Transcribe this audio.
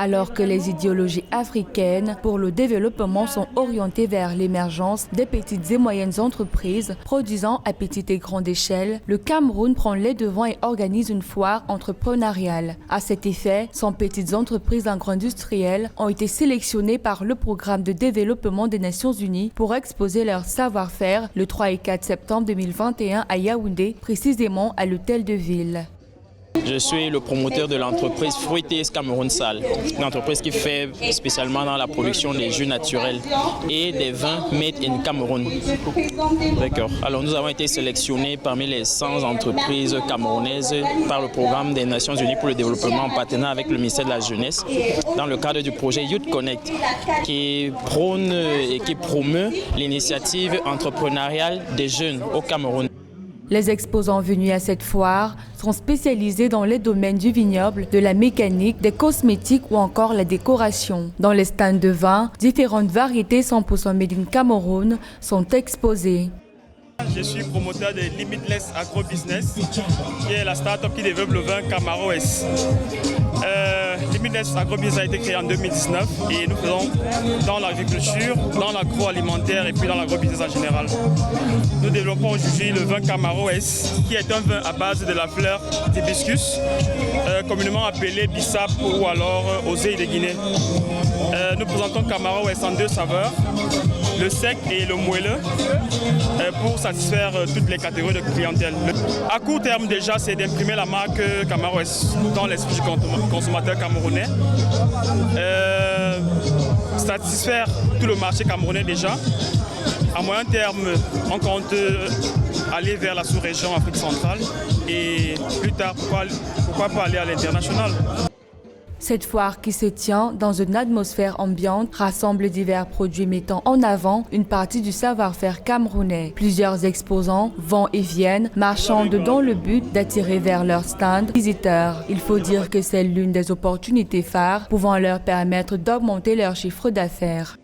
Alors que les idéologies africaines pour le développement sont orientées vers l'émergence des petites et moyennes entreprises produisant à petite et grande échelle, le Cameroun prend les devants et organise une foire entrepreneuriale. À cet effet, 100 petites entreprises agro-industrielles ont été sélectionnées par le Programme de développement des Nations Unies pour exposer leur savoir-faire le 3 et 4 septembre 2021 à Yaoundé, précisément à l'hôtel de ville. Je suis le promoteur de l'entreprise Fruities Cameroun Sal, une entreprise qui fait spécialement dans la production des jus naturels et des vins made in Cameroun. D'accord. Alors nous avons été sélectionnés parmi les 100 entreprises camerounaises par le Programme des Nations Unies pour le développement en partenariat avec le ministère de la Jeunesse dans le cadre du projet Youth Connect qui prône et qui promeut l'initiative entrepreneuriale des jeunes au Cameroun. Les exposants venus à cette foire sont spécialisés dans les domaines du vignoble, de la mécanique, des cosmétiques ou encore la décoration. Dans les stands de vin, différentes variétés 100% made in Cameroun sont exposées. Je suis promoteur de Limitless Agro Business, qui est la start-up qui développe le vin Camaro S. Limitless Agro Business a été créé en 2019 et nous faisons dans l'agriculture, dans l'agroalimentaire et puis dans l'agro-business en général. Nous développons aujourd'hui le vin Camaro S, qui est un vin à base de la fleur d'hibiscus, communément appelé bissap ou alors oseille de Guinée. Nous présentons Camaro S en 2 saveurs, le sec et le moelleux, pour satisfaire toutes les catégories de clientèle. À court terme déjà, c'est d'imprimer la marque Camaro S dans l'esprit du consommateur camerounais, satisfaire tout le marché camerounais déjà. À moyen terme, on compte aller vers la sous-région Afrique centrale et plus tard, pourquoi pas aller à l'international. Cette foire qui se tient dans une atmosphère ambiante rassemble divers produits mettant en avant une partie du savoir-faire camerounais. Plusieurs exposants vont et viennent, marchandent dans le but d'attirer vers leur stand visiteurs. Il faut dire que c'est l'une des opportunités phares pouvant leur permettre d'augmenter leur chiffre d'affaires.